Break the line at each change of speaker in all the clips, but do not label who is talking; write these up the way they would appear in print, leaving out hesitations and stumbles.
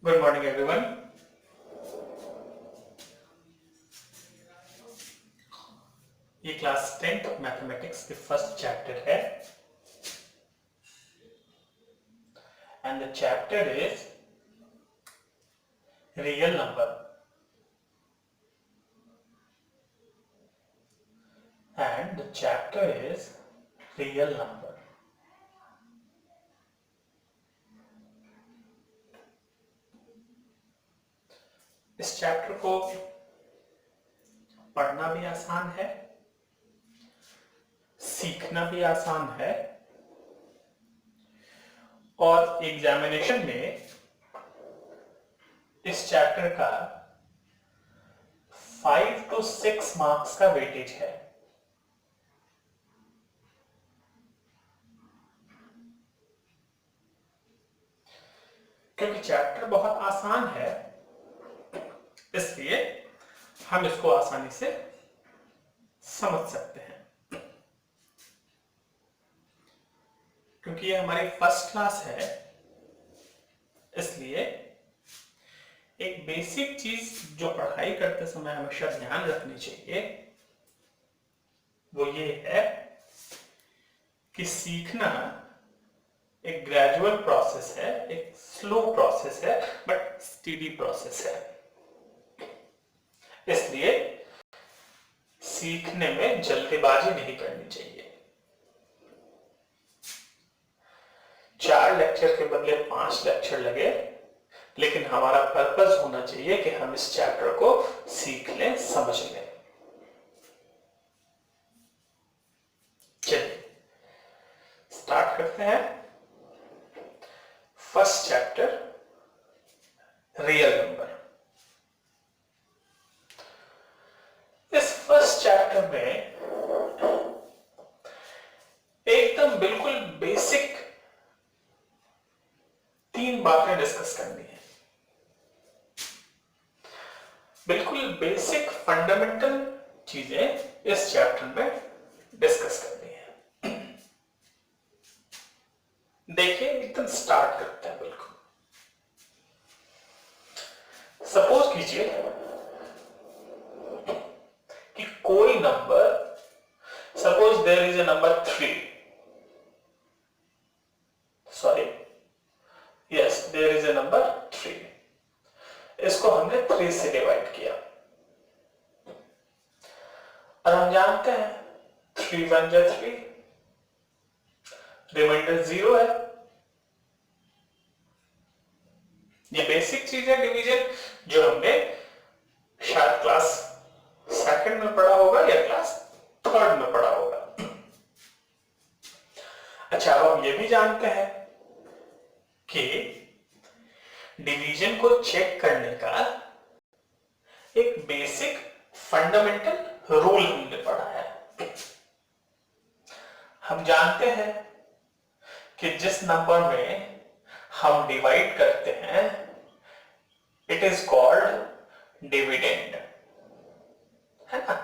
Good morning everyone. ये class 10th mathematics की first chapter है and the chapter is real number and the chapter is real number. इस chapter को पढ़ना भी आसान है, सीखना भी आसान है और एग्जामिनेशन में इस चैप्टर का 5 to 6 मार्क्स का वेटेज है। क्योंकि चैप्टर बहुत आसान है इसलिए हम इसको आसानी से समझ सकते हैं। क्योंकि ये हमारी फर्स्ट क्लास है इसलिए एक बेसिक चीज जो पढ़ाई करते समय हमेशा ध्यान रखनी चाहिए वो ये है कि सीखना एक ग्रेजुअल प्रोसेस है, एक स्लो प्रोसेस है बट स्टीडी प्रोसेस है। इसलिए सीखने में जल्दबाजी नहीं करनी चाहिए। 4 लेक्चर के बदले 5 लेक्चर लगे लेकिन हमारा पर्पस होना चाहिए कि हम इस चैप्टर को सीख लें, समझ लें। चलिए स्टार्ट करते हैं। First chapter real number. इस फर्स्ट चैप्टर में एकदम बिल्कुल बेसिक 3 बातें डिस्कस करनी है। बिल्कुल बेसिक फंडामेंटल चीजें इस चैप्टर में डिस्कस करनी है। देखिए एकदम स्टार्ट करते हैं। बिल्कुल सपोज कीजिए कि कोई नंबर, suppose there is a number 3, sorry yes there is a number 3। इसको हमने 3 से डिवाइड किया और हम जानते हैं 3 1 जा 3, रिमाइंडर 0 है। ये बेसिक चीज है डिवीजन जो हमने शायद क्लास 2nd में पढ़ा होगा या क्लास 3rd में पढ़ा होगा। अच्छा, अब हम ये भी जानते हैं कि डिवीजन को चेक करने का एक बेसिक फंडामेंटल रूल हमने पढ़ा है। हम जानते हैं कि जिस नंबर में हम डिवाइड करते हैं इट इज कॉल्ड डिविडेंड, है ना।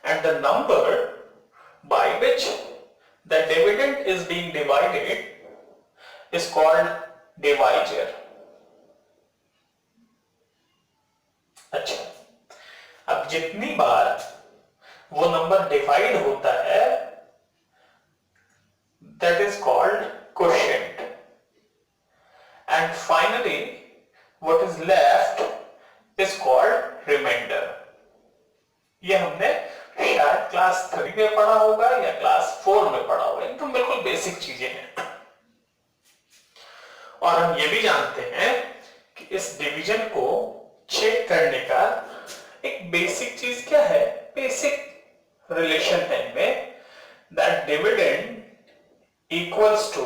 And the number by which the dividend is being divided is called divisor. अच्छा, अब जितनी बार वो नंबर डिवाइड होता है that is called quotient and finally what is left is called remainder. ये हमने शायद क्लास 3 में पढ़ा होगा या क्लास 4 में पढ़ा होगा। एकदम बिल्कुल बेसिक चीजें हैं। और हम ये भी जानते हैं कि इस डिवीजन को चेक करने का एक बेसिक चीज क्या है, बेसिक रिलेशन है इनमें, that dividend equals to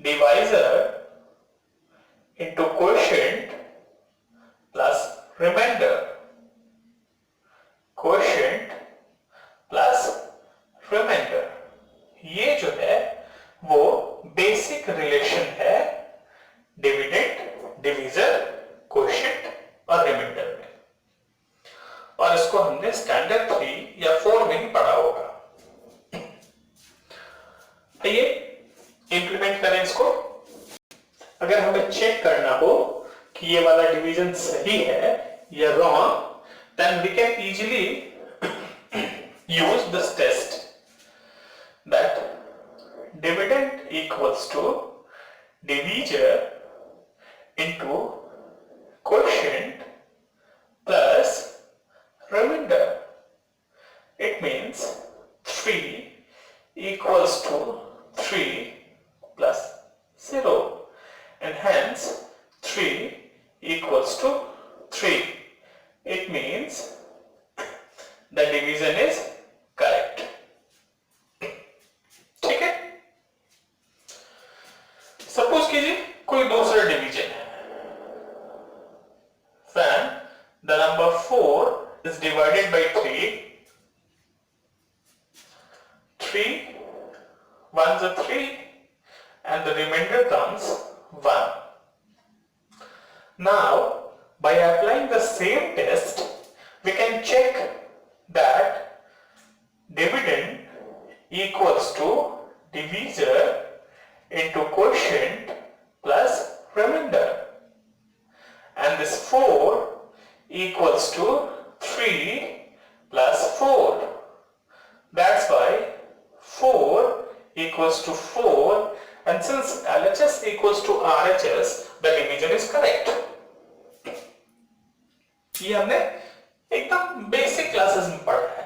divisor into quotient plus remainder. Quotient plus remainder, ये जो है वो बेसिक रिलेशन है डिविडेंड, डिवीजर, क्वोशिएंट और रिमाइंडर में। और इसको हमने स्टैंडर्ड 3 या 4 में ही पढ़ा होगा। आइए इंप्लीमेंट करें इसको। अगर हमें चेक करना हो कि ये वाला डिवीजन सही है या wrong, then we can easily use this test that dividend equals to divisor into quotient plus remainder. It means 3 equals to 3 plus 0, and hence 3 equals to 3. It means the division is correct. ठीक है? Suppose कीजिए कोई दूसरा division है, when the number 4 is divided by 3, 3 ones are 3 and the remainder comes 1. Now by applying the same test, we can check that dividend equals to divisor into quotient plus remainder, and this 4 equals to 3 plus 4. That's why 4 equals to 4, and since LHS equals to RHS, the division is correct. ये हमने एकदम basic classes में पढ़ा है.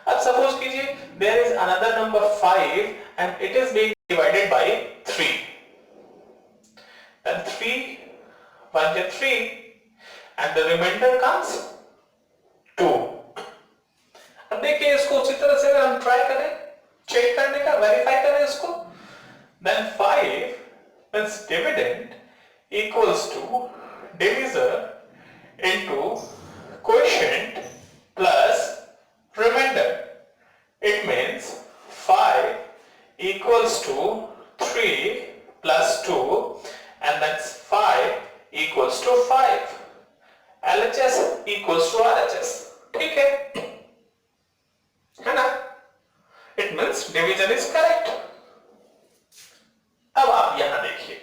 अब suppose कीजिए there is another number 5 and it is being divided by 3. Then 3 1 is 3 and the remainder comes 2. अब देखिए इसको उसी तरह से हम ट्राई करें, चेक करने का, वेरीफाई करें इसको. Then 5 means dividend equals to divisor into quotient plus remainder. It means 5 equals to 3 plus 2, and that's 5 equals to 5. LHS equals to RHS. ठीक है ना? It means division is correct. अब आप यहां देखिए,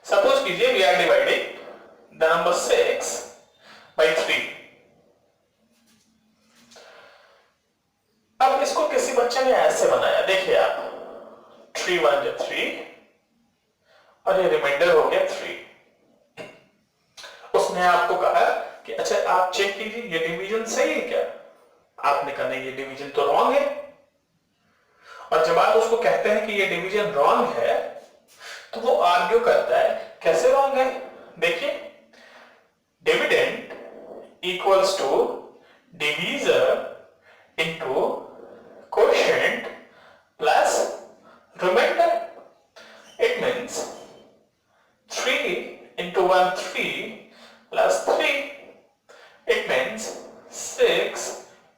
सपोज कीजिए we are dividing the number 6 by 3. अब इसको किसी बच्चे ने ऐसे बनाया, देखिए आप, 3 1 is 3 और ये रिमाइंडर हो गया 3. उसने आपको कहा कि अच्छा आप चेक कीजिए ये डिवीजन सही है क्या? आपने कहा नहीं, ये डिवीजन तो रॉन्ग है. और जब आप उसको कहते हैं कि ये डिवीजन रॉन्ग है, तो वो आर्ग्यू करता है कैसे रॉन्ग है. देखिए, dividend equals to divisor into quotient plus remainder. It means 3 into 1 3 plus 3. It means 6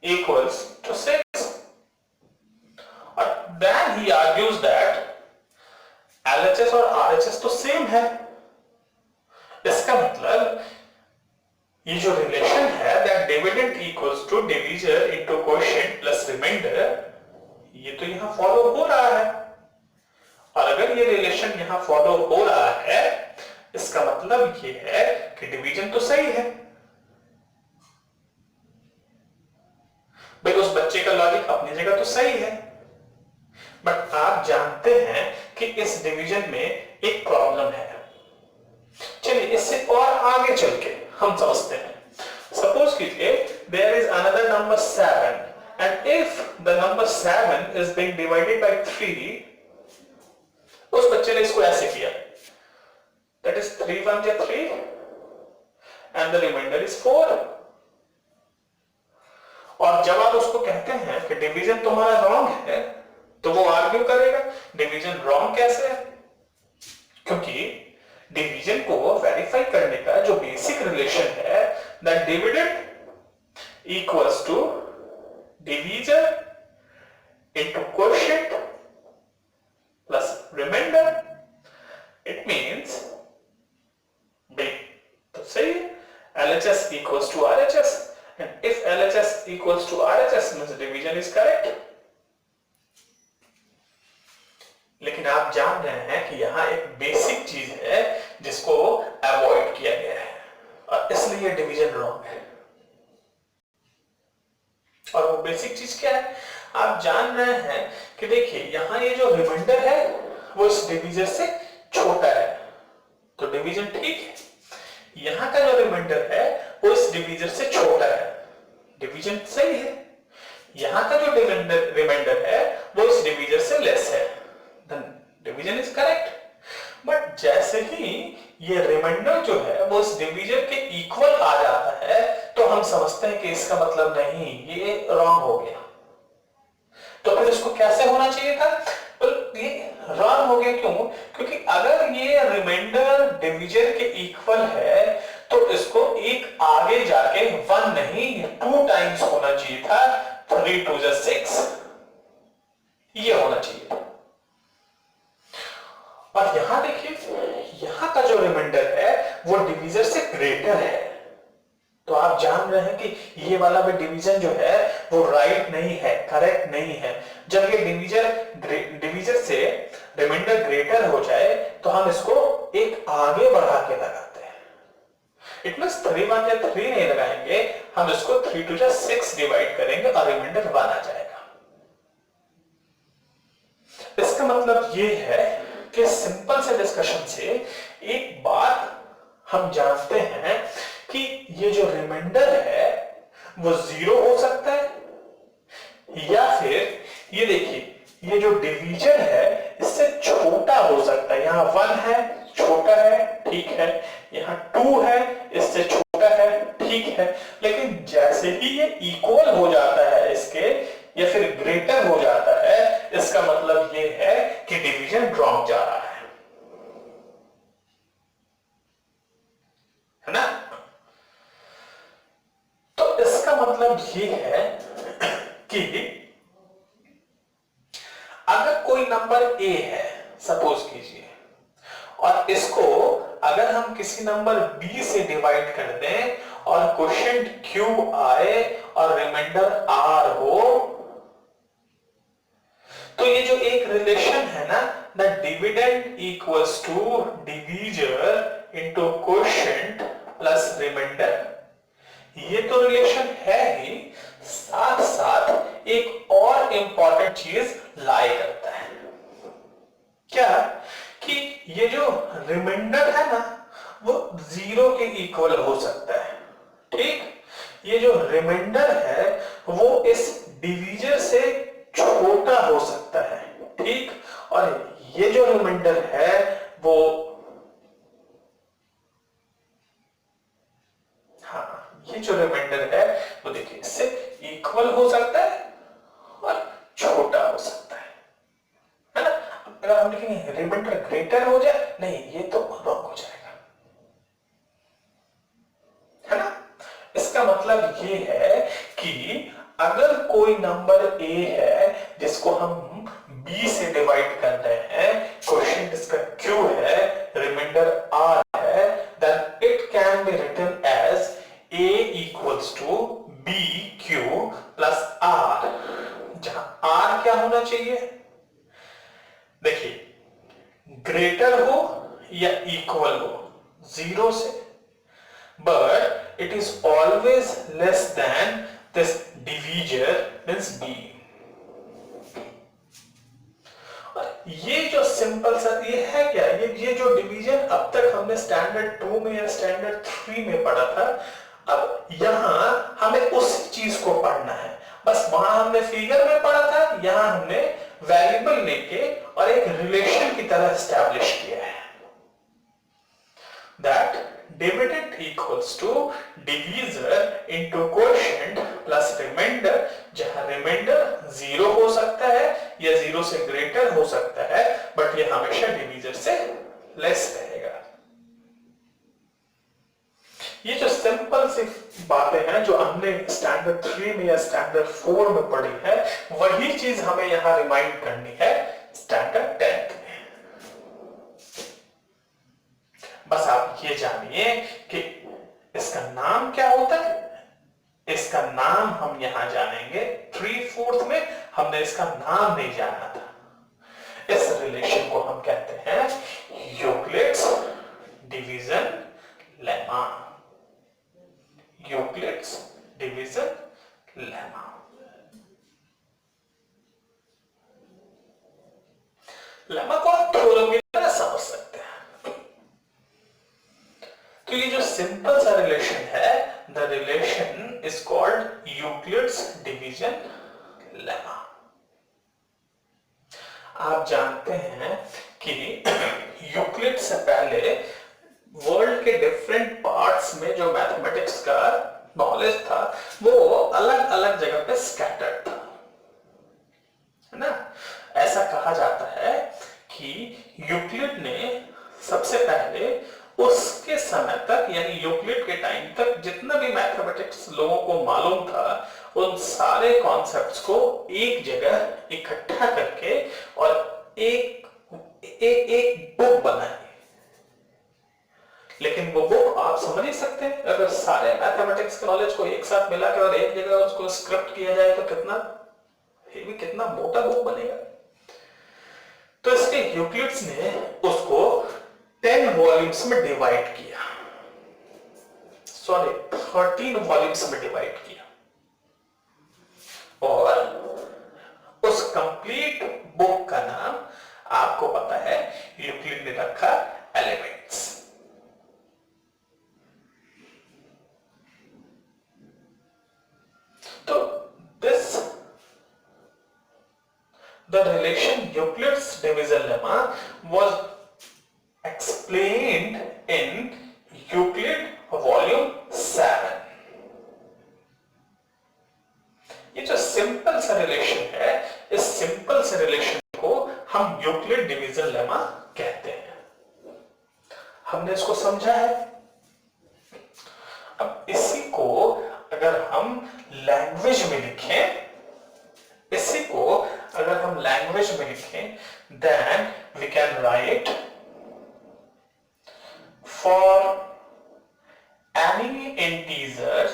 equals to 6. और then he argues that LHS और RHS तो सेम है. इसका मतलब ये जो रिलेशन है that dividend equals to divisor into quotient plus remainder, ये तो यहां फॉलो हो रहा है. और अगर ये रिलेशन यहां फॉलो हो रहा है, इसका मतलब ये है कि डिवीजन तो सही है. भाई उस बच्चे का लॉजिक अपनी जगह तो सही है, बट आप जानते हैं कि इस डिवीजन में एक प्रॉब्लम है. चलिए इससे और आगे चल के हम समझते हैं. सपोज कीजिए there is another number 7 and if the number 7 is being divided by 3, उस बच्चे ने इसको ऐसे किया, that is 3 1 is 3 and the remainder is 4. और जब आप उसको कहते हैं कि डिवीजन तुम्हारा रॉन्ग है, तो वो आर्ग्यू करेगा डिवीजन रॉन्ग कैसे है, क्योंकि डिवीजन को वेरीफाई करने का जो बेसिक रिलेशन है that dividend equals to divisor into quotient plus remainder. It means तो सही है, LHS equals to RHS, and if LHS equals to RHS means division is correct. लेकिन लेकिन आप जान रहे हैं कि यहाँ एक बेसिक चीज है जिसको अवॉइड किया गया है और इसलिए डिवीजन रॉन्ग है। और वो बेसिक चीज क्या है? आप जान रहे हैं कि देखिए यहाँ ये जो रिमाइंडर है वो इस डिवीजर से छोटा है, तो डिवीजन ठीक है। यहाँ का जो रिमाइंडर है वो इस डिवीजर से छोटा है, डिवीजन सही है। यहाँ का जो रिमाइंडर है वो इस डिवीजर से लेस है, डिवीजन इज करेक्ट। बट जैसे ही ये रिमाइंडर जो है वो इस डिवीजर के इक्वल आ जाता है तो हम समझते हैं कि इसका मतलब नहीं, ये रॉन्ग हो गया। तो फिर इसको कैसे होना चाहिए था? तो ये रॉन्ग हो गया क्यों? क्योंकि अगर ये रिमाइंडर डिवीजर के इक्वल है तो इसको एक आगे जाके 1 नहीं 2 टाइम्स होना चाहिए था, 3 2 6 ये होना चाहिए था। और यहां देखिए यहां का जो रिमाइंडर है वो डिवीजर से ग्रेटर है, तो आप जान रहे हैं कि ये वाला भी डिवीजन जो है वो राइट नहीं है, करेक्ट नहीं है। जब ये डिवीजर से रिमाइंडर ग्रेटर हो जाए तो हम इसको एक आगे बढ़ा के लगाते हैं। इट मींस 3 1 या 3 नहीं लगाएंगे, हम इसको 3 2 6 डिवाइड करेंगे और रिमाइंडर 1 आ जाएगा। इसका मतलब ये है कि सिंपल से डिस्कशन से एक बात हम जानते हैं कि ये जो रिमाइंडर है वो 0 हो सकता है या फिर ये देखिए ये जो डिवीजन है इससे छोटा हो सकता है। यहाँ 1 है, छोटा है, ठीक है, यहाँ 2 है, इससे छोटा है, ठीक है, लेकिन जैसे ही ये इक्वल हो जाता है इसके या फिर ग्रेटर हो जाता है, इसका मतलब ये है कि डिवीजन रॉन्ग जा रहा है ना? तो इसका मतलब ये है कि अगर कोई नंबर a है सपोज कीजिए और इसको अगर हम किसी नंबर b से डिवाइड कर दें और क्वोशिएंट q आए और रिमाइंडर r हो, तो ये जो एक रिलेशन है ना, the dividend equals to divisor into quotient plus remainder, ये तो रिलेशन है ही, साथ साथ एक और इंपॉर्टेंट चीज लाई करता है। क्या? कि ये जो रिमाइंडर है ना वो 0 के इक्वल हो सकता है, ठीक? ये जो रिमाइंडर है वो इस डिवीजर से छोटा हो सकता है, ठीक? और ये जो रिमाइंडर है वो ये जो रिमाइंडर है वो देखिए इससे इक्वल हो सकता है और छोटा हो सकता है ना? अगर हम लिखेंगे रिमाइंडर ग्रेटर हो जाए, नहीं ये तो रॉन्ग हो जाएगा, है ना? इसका मतलब ये है कि अगर कोई नंबर a है जिसको हम b से डिवाइड कर रहे हैं, क्वोशिएंट इसका q है, रिमाइंडर r है, then it can be written as a equals to bq plus r, जहां r क्या होना चाहिए? देखिए ग्रेटर हो या इक्वल हो 0 से, but it is always less than this divisor means b। ये जो सिंपल सा ये है क्या, ये जो डिवीजन अब तक हमने स्टैंडर्ड 2 में या स्टैंडर्ड 3 में पढ़ा था, अब यहां हमें उस चीज को पढ़ना है। बस वहां हमने फिगर में पढ़ा था, यहां हमने वेरिएबल लेके और एक रिलेशन की तरह एस्टैब्लिश किया है that dividend equals to divisor into quotient plus remainder, जहां रिमाइंडर 0 हो सकता है या 0 से ग्रेटर हो सकता है, बट ये हमेशा डिवीजर से लेस रहेगा। ये जो सिंपल सी बातें हैं जो हमने स्टैंडर्ड 3 में या स्टैंडर्ड 4 में पढ़ी है, वही चीज हमें यहां रिमाइंड करनी है स्टैंडर्ड 10 में। बस आप ये जानिए कि इसका नाम क्या होता है, इसका नाम हम यहां जानेंगे। 3/4 में हमने इसका नाम नहीं जाना था, इस रिलेशन को हम कहते हैं Euclid's division lemma. Euclid's division lemma. Lemma को आप थ्योरम की तरह समझ सकते हैं। तो ये जो सिंपल सा रिलेशन है, the relation is called Euclid's division lemma. आप जानते हैं कि यूक्लिड से पहले वर्ल्ड के डिफरेंट पार्ट्स में जो मैथमेटिक्स का नॉलेज था वो अलग अलग जगह पे स्कैटर्ड था, है ना। ऐसा कहा जाता है कि यूक्लिड ने सबसे पहले उसके समय तक, यानी यूक्लिड के टाइम तक जितना भी मैथमेटिक्स लोगों को मालूम था उन सारे कॉन्सेप्ट्स को एक जगह इकट्ठा करके और एक बुक बनाई। लेकिन वो बुक आप समझ ही सकते हैं, अगर सारे मैथमेटिक्स के नॉलेज को एक साथ मिलाकर और एक जगह उसको स्क्रिप्ट किया जाए तो कितना मोटा बुक बनेगा। तो इसके यूक्लिड्स ने उसको 10 वॉल्यूम्स में डिवाइड किया, 13 वॉल्यूम्स में डिवाइड किया, और उस कंप्लीट बुक का नाम आपको पता है यूक्लिड ने रखा एलिमेंट्स। तो the relation Euclid's division lemma was explained in Euclid volume 7। ये जो सिंपल सा रिलेशन है, इस सिंपल से रिलेशन को हम यूक्लिड डिवीजन लेमा कहते हैं। हमने इसको समझा है। अब इसी को अगर हम लैंग्वेज में लिखें, then we can write for any integers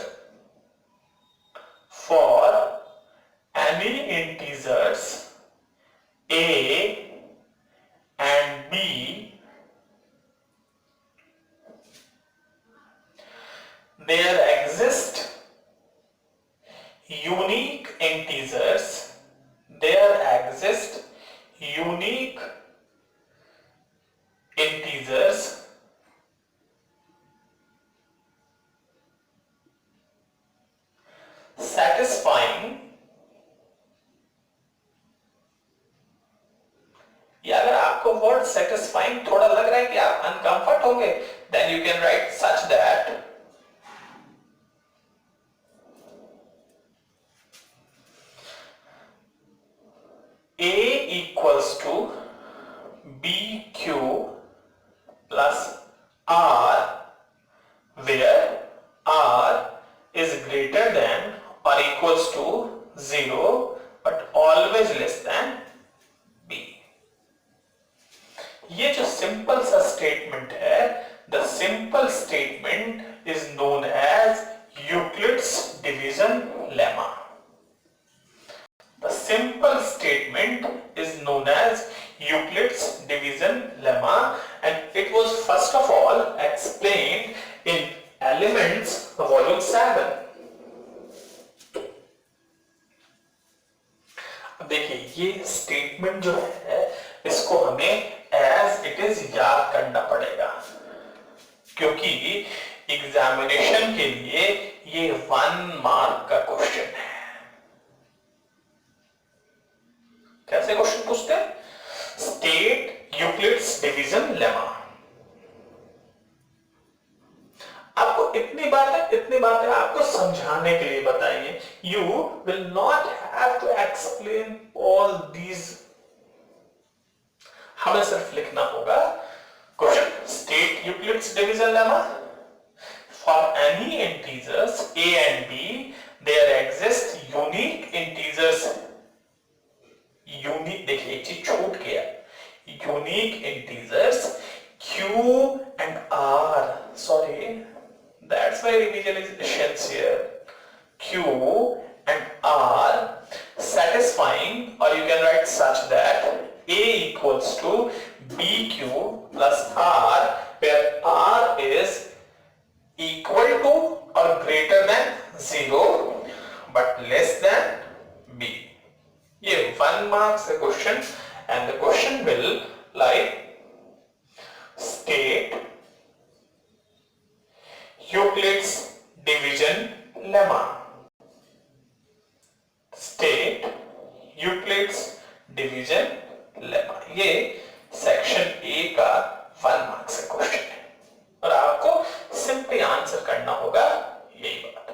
a and b, there exist unique integers satisfying, या अगर आपको वर्ड satisfying थोड़ा लग रहा है कि आप अनकंफर्ट होंगे, then you can write such that A equals to BQ plus R, where R is greater than or equals to 0 but always less than B। ये जो सिंपल सा स्टेटमेंट है, the simple statement is known as Euclid's division lemma। The simple statement is known as Euclid's division lemma, and it was first of all explained in Elements volume 7। अब देखिए ये statement जो है इसको हमें as it is याद करना पड़ेगा, क्योंकि एग्जामिनेशन के लिए ये 1 मार्क का क्वेश्चन है। कैसे क्वेश्चन पूछते हैं? State Euclid's division lemma. आपको इतनी बातें आपको समझाने के लिए बताइए। You will not have to explain all these, हमें सिर्फ लिखना होगा question state Euclid's division lemma for any integers a and b, there exist unique integers। Unique, देखिए एक चीज छूट गया, unique integers q and r, sorry that's why revision is essential, q and r satisfying, or you can write such that a equals equals to BQ plus R, where R is equal to or greater than 0 but less than B. ये 1 marks the question, and the question will like state Euclid's division lemma. State Euclid's division lemma. ये section A का 1 marks का question है और आपको simply answer करना होगा यही बात.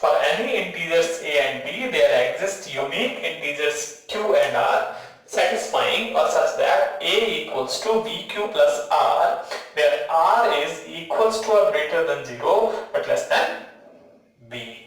For any integers a and b, there exist unique integers q and r satisfying or such that a equals to bq plus r, where r is equals to or greater than 0 but less than b.